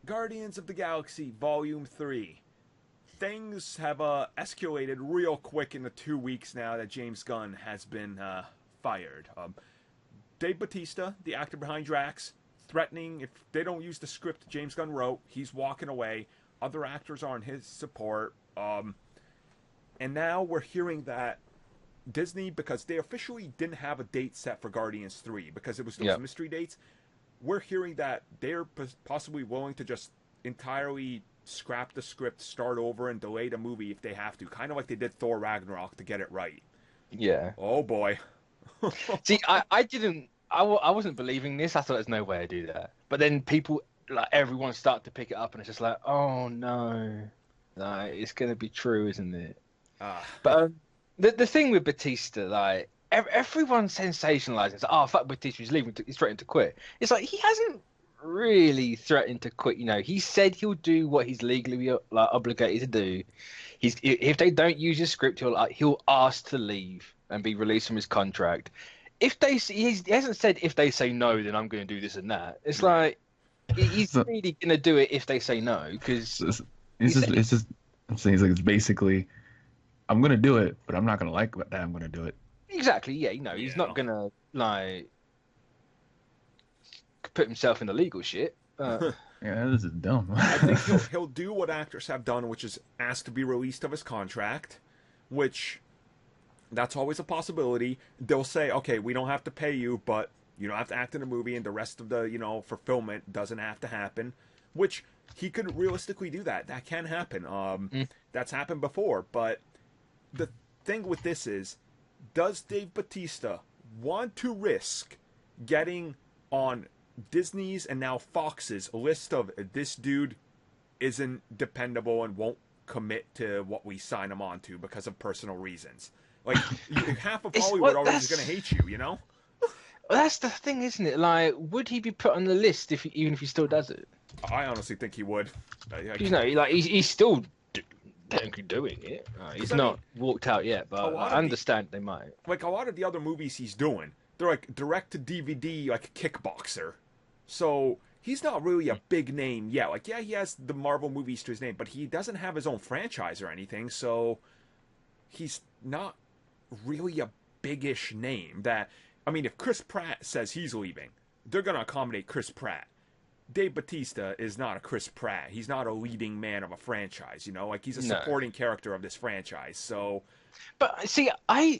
Guardians of the Galaxy Volume 3. Things have escalated real quick in the 2 weeks now that James Gunn has been fired. Dave Bautista, the actor behind Drax, threatening if they don't use the script James Gunn wrote, he's walking away. Other actors are in his support. And now we're hearing that Disney, because they officially didn't have a date set for Guardians 3, because it was those mystery dates, we're hearing that they're possibly willing to just entirely scrap the script, start over, and delay the movie if they have to. Kind of like they did Thor Ragnarok to get it right. Yeah. Oh, boy. See, I wasn't believing this. I thought there's no way to do that. But then people, like everyone started to pick it up, and it's just like, oh, no. Like, it's going to be true, isn't it? But the thing with Batista, like, everyone sensationalizing. It's like, oh, fuck Batista, he's leaving. He's threatened to quit. It's like, he hasn't really threatened to quit. You know, he said he'll do what he's legally obligated to do. If they don't use his script, he'll ask to leave and be released from his contract. He hasn't said if they say no, then I'm going to do this and that. It's like he's really going to do it if they say no, because I'm saying it's basically, I'm going to do it, but I'm not going to like that I'm going to do it. Exactly. Yeah. He's not going to like put himself in the legal shit. Yeah, this is dumb. I think he'll do what actors have done, which is ask to be released of his contract, which that's always a possibility. They'll say, okay, we don't have to pay you, but you don't have to act in a movie, and the rest of the, fulfillment doesn't have to happen, which he could realistically do that. That can happen. That's happened before, but the thing with this is, does Dave Bautista want to risk getting on Disney's and now Fox's list of this dude isn't dependable and won't commit to what we sign him on to because of personal reasons? Like, half of Hollywood already is going to hate you, Well, that's the thing, isn't it? Like, would he be put on the list even if he still does it? I honestly think he would. He's still technically doing it. He's not walked out yet, but I understand they might. Like, a lot of the other movies he's doing, they're like direct-to-DVD, like Kickboxer. So he's not really a big name yet. Like, yeah, he has the Marvel movies to his name, but he doesn't have his own franchise or anything, so he's not really a big-ish name. If Chris Pratt says he's leaving, they're going to accommodate Chris Pratt. Dave Bautista is not a Chris Pratt. He's not a leading man of a franchise, Like, he's a supporting character of this franchise, so... But, see, I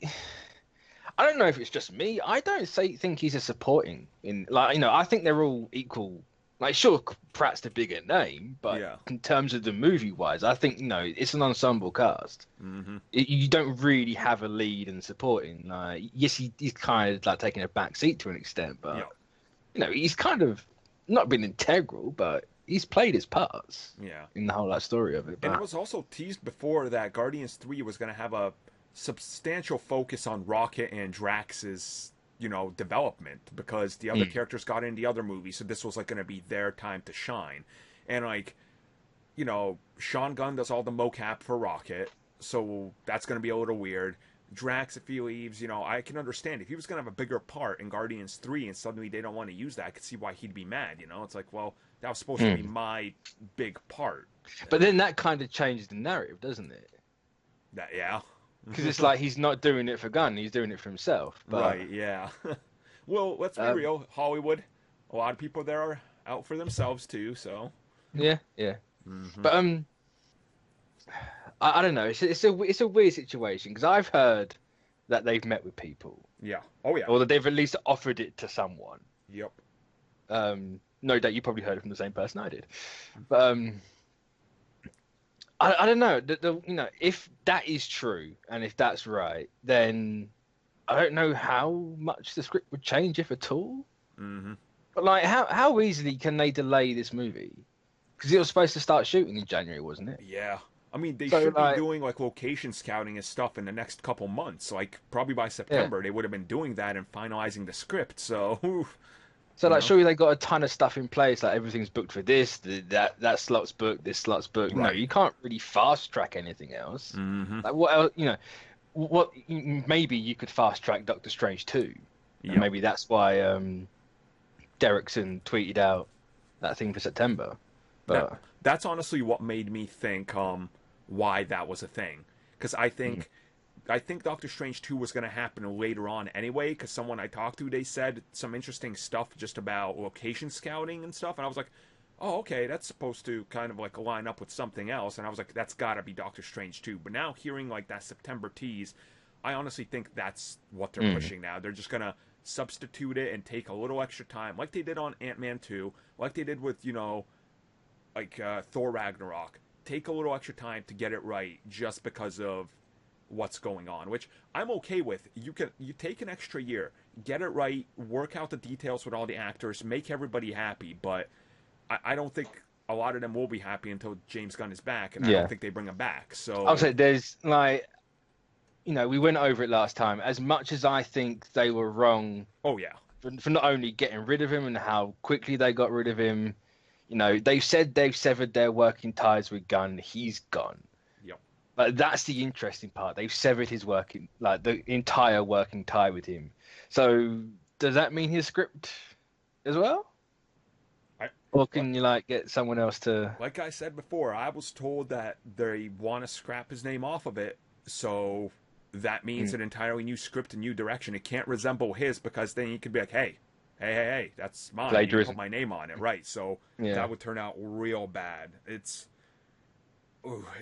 don't know if it's just me. I don't think he's a supporting. I think they're all equal. Like, sure, Pratt's the bigger name, but in terms of the movie-wise, I think, it's an ensemble cast. Mm-hmm. You don't really have a lead and supporting. Yes, he's kind of, like, taking a back seat to an extent, but, he's kind of not been integral, but he's played his parts in the whole story of it. But... And it was also teased before that Guardians 3 was going to have a substantial focus on Rocket and Drax's, development, because the other characters got in the other movies, so this was like going to be their time to shine. And Sean Gunn does all the mocap for Rocket, so that's going to be a little weird. Drax, if he leaves, I can understand. If he was going to have a bigger part in Guardians 3 and suddenly they don't want to use that, I could see why he'd be mad, It's like, well, that was supposed to be my big part. But then that kind of changes the narrative, doesn't it? Yeah. Because it's like he's not doing it for Gunn, he's doing it for himself. But... Right, yeah. Well, let's be real. Hollywood, a lot of people there are out for themselves too, so... Yeah. Mm-hmm. But, I don't know. It's a weird situation, because I've heard that they've met with people. Yeah. Oh, yeah. Or that they've at least offered it to someone. Yep. No doubt you probably heard it from the same person I did. But, I don't know. If that is true, and if that's right, then I don't know how much the script would change, if at all. Mm-hmm. But, like, how easily can they delay this movie? Because it was supposed to start shooting in January, wasn't it? Yeah. They should be doing, like, location scouting and stuff in the next couple months. Like, probably by September, they would have been doing that and finalizing the script, so... surely they got a ton of stuff in place, like, everything's booked for this, that slot's booked, this slot's booked. Right. No, you can't really fast-track anything else. Mm-hmm. Like, what else, maybe you could fast-track Doctor Strange 2. And maybe that's why Derrickson tweeted out that thing for September. But That's honestly what made me think why that was a thing. Because I think Doctor Strange 2 was going to happen later on anyway, because someone I talked to, they said some interesting stuff just about location scouting and stuff, and I was like, oh, okay, that's supposed to kind of like line up with something else, and I was like, that's got to be Doctor Strange 2. But now hearing like that September tease, I honestly think that's what they're pushing now. They're just going to substitute it and take a little extra time, like they did on Ant-Man 2, like they did with, like Thor Ragnarok. Take a little extra time to get it right just because of what's going on, which I'm okay with. You take an extra year, get it right, work out the details with all the actors, make everybody happy, but I don't think a lot of them will be happy until James Gunn is back, and I don't think they bring him back. So I'll say there's like, we went over it last time. As much as I think they were wrong, for not only getting rid of him and how quickly they got rid of him, they've said they've severed their working ties with Gunn. He's gone. Yep. But that's the interesting part. They've severed his the entire working tie with him. So does that mean his script as well? Or can you get someone else to? Like I said before, I was told that they want to scrap his name off of it. So that means an entirely new script and new direction. It can't resemble his, because then you could be like, hey, that's mine. You put my name on it, right? So that would turn out real bad. It's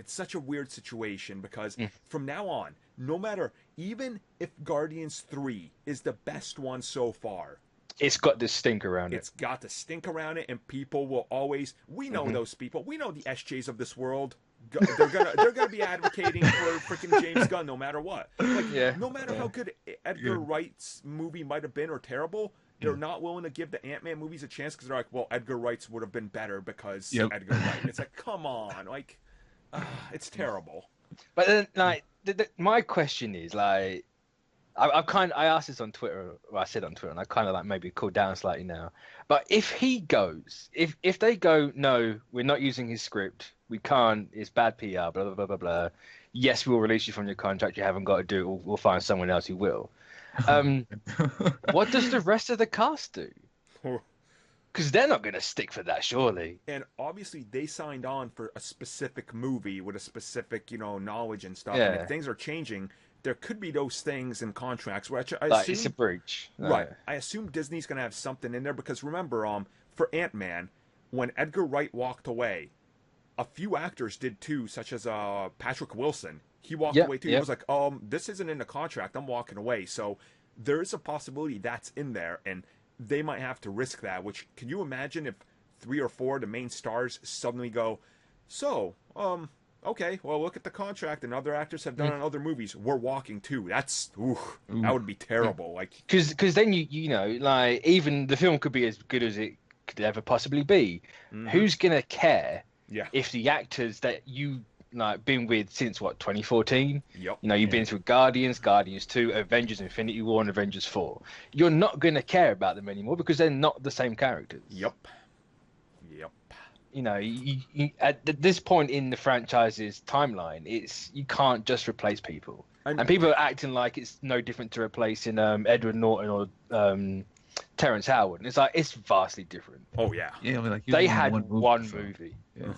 such a weird situation, because from now on, no matter, even if Guardians 3 is the best one so far, it's got this stink around it. It's got the stink around it, and people will always. We know those people. We know the SJs of this world. They're gonna be advocating for freaking James Gunn no matter what. No matter how good Edgar Wright's movie might have been or terrible, they're not willing to give the Ant-Man movies a chance, because they're like, well, Edgar Wright's would have been better because Edgar Wright. It's like, come on, it's terrible. But then, my question is, I asked this on Twitter, I said on Twitter, and I kind of maybe cooled down slightly now. But if he goes, if they go, no, we're not using his script, we can't, it's bad PR, blah, blah, blah, blah, blah. Yes, we'll release you from your contract, you haven't got to do it, we'll find someone else who will. What does the rest of the cast do? Because they're not going to stick for that, surely. And obviously, they signed on for a specific movie with a specific, knowledge and stuff. Yeah. And if things are changing, there could be those things in contracts, which I assume, it's a breach. Right. I assume Disney's going to have something in there, because remember, for Ant-Man, when Edgar Wright walked away, a few actors did too, such as Patrick Wilson. He walked away too. He was like, this isn't in the contract, I'm walking away. So there is a possibility that's in there, and they might have to risk that, which, can you imagine if 3 or 4 of the main stars suddenly go, okay, well, look at the contract, and other actors have done on other movies, we're walking too. That would be terrible. Because then even the film could be as good as it could ever possibly be. Who's gonna care if the actors that you been with since 2014? You've been through Guardians 2, Avengers Infinity War, and Avengers 4. You're not gonna care about them anymore, because they're not the same characters. Yep. At this point in the franchise's timeline, you can't just replace people. And people are acting like it's no different to replacing Edward Norton or Terrence Howard. And it's it's vastly different. Oh, yeah. They had one movie. Yeah.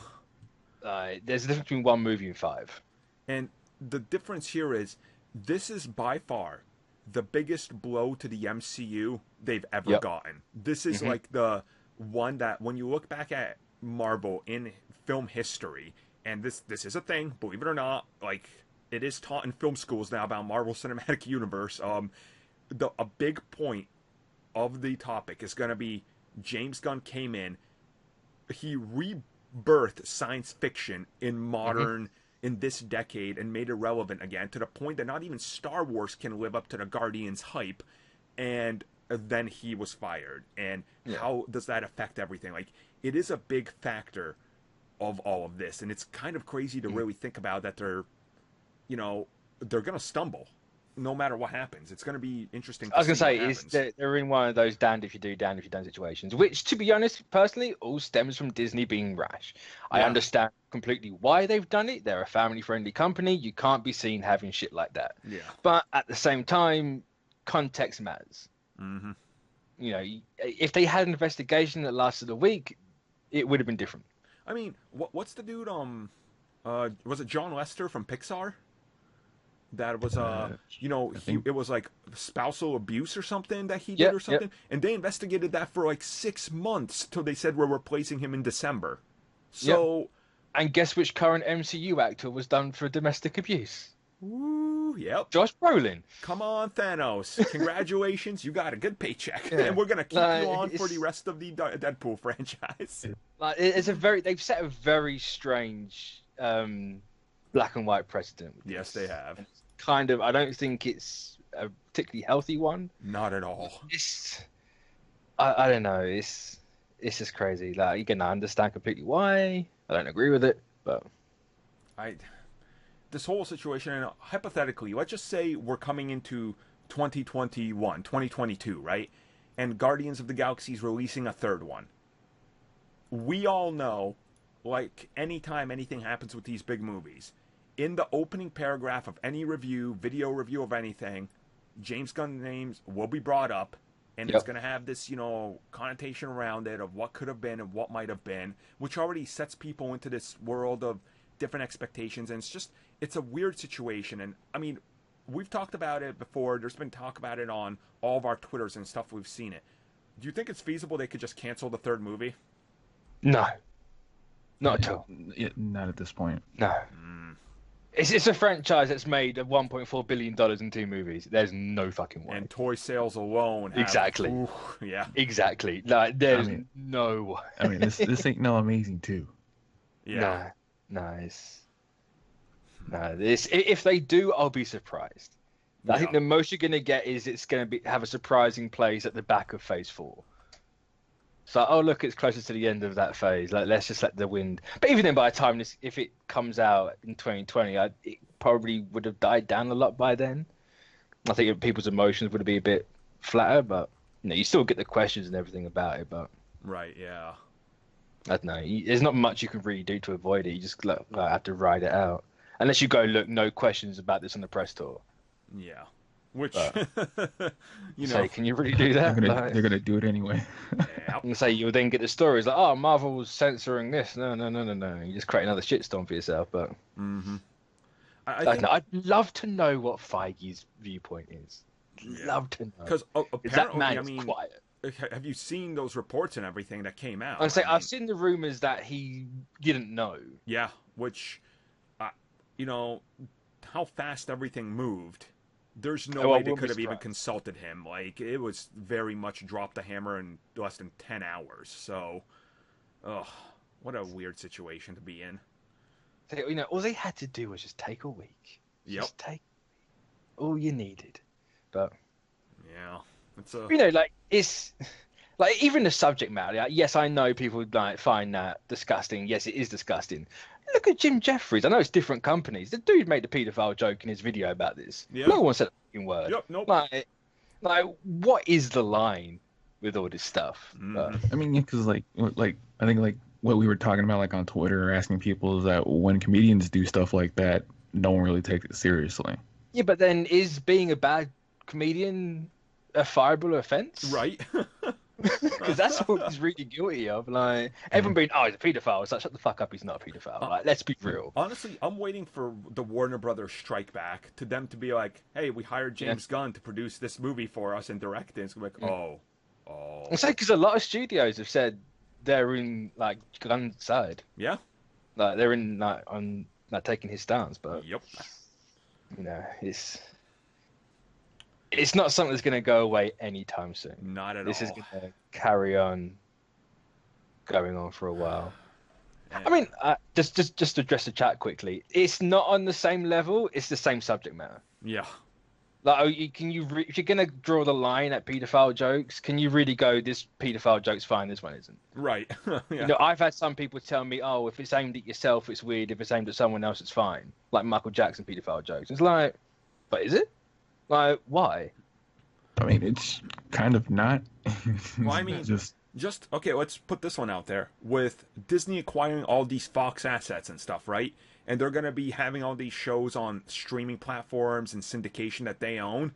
There's a difference between one movie and 5. And the difference here is, this is by far the biggest blow to the MCU they've ever gotten. This is the one that, when you look back at Marvel in film history, and this is a thing, believe it or not, it is taught in film schools now about Marvel Cinematic Universe. A big point of the topic is going to be, James Gunn came in, he rebirthed science fiction in modern in this decade, and made it relevant again, to the point that not even Star Wars can live up to the Guardians hype, and then he was fired. And how does that affect everything? It is a big factor of all of this, and it's kind of crazy to really think about that they're going to stumble no matter what happens. It's going to be interesting. I was going to say, they're in one of those damned if you do, damned if you don't situations, which, to be honest, personally, all stems from Disney being rash. I understand completely why they've done it. They're a family-friendly company. You can't be seen having shit like that. Yeah. But at the same time, context matters. If they had an investigation that lasted a week, it would have been different. I mean, what's the dude? Was it John Lester from Pixar? That was it was like spousal abuse or something that he did or something, and they investigated that for like 6 months till they said we're replacing him in December. So, and guess which current MCU actor was done for domestic abuse? Woo, yep. Josh Brolin. Come on, Thanos. Congratulations, you got a good paycheck. And we're going to keep you on for the rest of the Deadpool franchise. Like, they've set a very strange black and white precedent. Yes, they have. And kind of, I don't think it's a particularly healthy one. Not at all. I don't know. It's just crazy. Like, again, I understand completely why. I don't agree with it, but this whole situation, and hypothetically, let's just say we're coming into 2022, right? And Guardians of the Galaxy is releasing a third one. We all know, like, anytime anything happens with these big movies, in the opening paragraph of any review, video review of anything, James Gunn's names will be brought up, and it's going to have this, connotation around it of what could have been and what might have been, which already sets people into this world of different expectations, and it's a weird situation. And I mean, we've talked about it before. There's been talk about it on all of our Twitters and stuff. We've seen it. Do you think it's feasible they could just cancel the third movie? No, not at all. Not at this point. No. It's a franchise that's made $1.4 billion in 2 movies. There's no fucking way. And toy sales alone. Exactly. Yeah. Exactly. Like, there's no way. I mean, this ain't no Amazing 2. Yeah. No, if they do, I'll be surprised. I think the most you're going to get is it's going to have a surprising place at the back of Phase 4. So, oh, look, it's closer to the end of that phase. Like, let's just let the wind. But even then, by the time if it comes out in 2020, it probably would have died down a lot by then. I think people's emotions would be a bit flatter, but you still get the questions and everything about it. But right, yeah. I don't know. There's not much you can really do to avoid it. You just have to ride it out, unless you go, look, no questions about this on the press tour. Yeah. Which, say, can you really do that? They're gonna do it anyway. And say you'll then get the stories like, oh, Marvel's censoring this. No. You just create another shitstorm for yourself. But I'd love to know what Feige's viewpoint is. Love to know. Because apparently, that man is quiet. Have you seen those reports and everything that came out? I've seen the rumors that he didn't know. Yeah, which, how fast everything moved. There's no way they could have even consulted him. Like, it was very much drop the hammer in less than 10 hours. So, what a weird situation to be in. All they had to do was just take a week. Yep. Just take all you needed. But yeah, it's it's like, even the subject matter. Like, yes, I know people find that disgusting. Yes, it is disgusting. Look at Jim Jeffries. I know it's different companies. The dude made the paedophile joke in his video about this. Yeah. No one said a fucking word. Yep, nope. Like, what is the line with all this stuff? I mean, because I think what we were talking about, like, on Twitter, or asking people, is that when comedians do stuff like that, no one really takes it seriously. Yeah, but then is being a bad comedian a fireable offense? Right. Because that's what he's really guilty of. Like, everyone being, oh, he's a paedophile. It's like, shut the fuck up, he's not a paedophile. Like, let's be real. Honestly, I'm waiting for the Warner Brothers strike back to them to be like, hey, we hired James Gunn to produce this movie for us and direct it. It's like, oh. It's like, because a lot of studios have said they're in, like, Gunn's side. Yeah. Like, they're in, like, on, like, taking his stance, but... Yep. It's not something that's going to go away anytime soon. Not at all. This is going to carry on going on for a while. I mean, just to address the chat quickly, it's not on the same level. It's the same subject matter. Yeah. Like, if you're going to draw the line at paedophile jokes, can you really go, this paedophile joke's fine, this one isn't? Right. Yeah. I've had some people tell me, oh, if it's aimed at yourself, it's weird. If it's aimed at someone else, it's fine. Like Michael Jackson paedophile jokes. It's like, but is it? Like, why? I mean, it's kind of not. Well, I mean, just okay, let's put this one out there. With Disney acquiring all these Fox assets and stuff, right? And they're going to be having all these shows on streaming platforms and syndication that they own.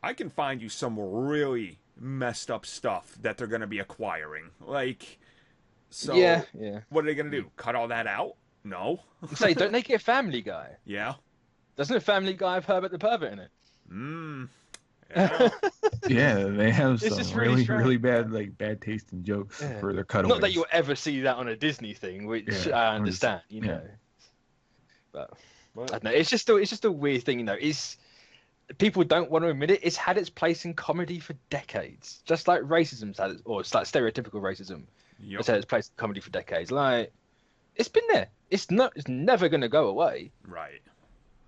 I can find you some really messed up stuff that they're going to be acquiring. Like, So yeah. what are they gonna do? Cut all that out? No. Say, don't they get Family Guy? Yeah. Doesn't a Family Guy have Herbert the Pervert in it? Yeah. Yeah, they have It's some just really strange. really bad taste in jokes for their cutaways. Not that you'll ever see that on a Disney thing, which I understand, you know. But I don't know. It's just a weird thing, you know. People don't want to admit it. It's had its place in comedy for decades, just like racism's had or it's like stereotypical racism. Yep. It's had its place in comedy for decades. Like it's been there. It's never going to go away. Right.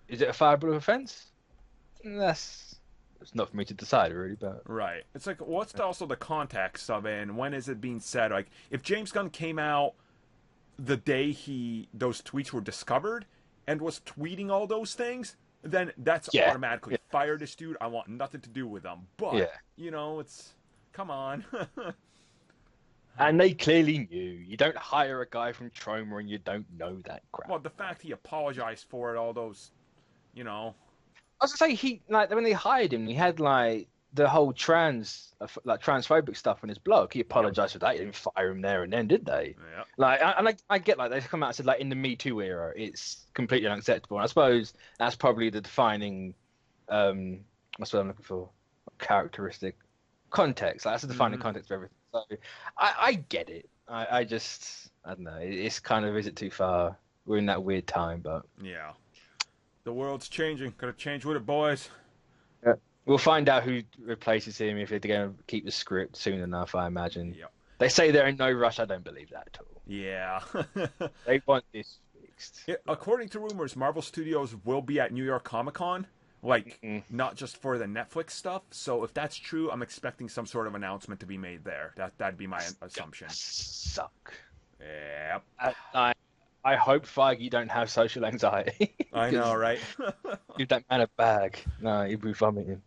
Is it a fireable offense? It's not for me to decide, really. But right. It's like, what's also the context of it, and when is it being said? Like, if James Gunn came out the day those tweets were discovered and was tweeting all those things, then that's automatically fire this dude. I want nothing to do with them. But you know, it's come on. And they clearly knew. You don't hire a guy from Troma and you don't know that crap. Well, the fact he apologized for it, all those, you know. I was gonna say when they hired him, he had like the whole transphobic stuff on his blog. He apologized for that. He didn't fire him there and then, did they? Yeah. Like, I get like they come out and said like in the Me Too era, it's completely unacceptable. And I suppose that's probably the defining, what's what I'm looking for, characteristic, context. Like, that's the defining context of everything. So I get it. I don't know. It's kind of, is it too far? We're in that weird time, but yeah. The world's changing. Gotta change with it, boys. Yeah. We'll find out who replaces him if they're going to keep the script soon enough, I imagine. Yep. They say they're in no rush. I don't believe that at all. Yeah. They want this fixed. Yeah, according to rumors, Marvel Studios will be at New York Comic Con. Like, not just for the Netflix stuff. So if that's true, I'm expecting some sort of announcement to be made there. That'd be my assumption. Suck. Yep. I hope Feige don't have social anxiety. I know, right? Give that man a bag. No, he'd be vomiting.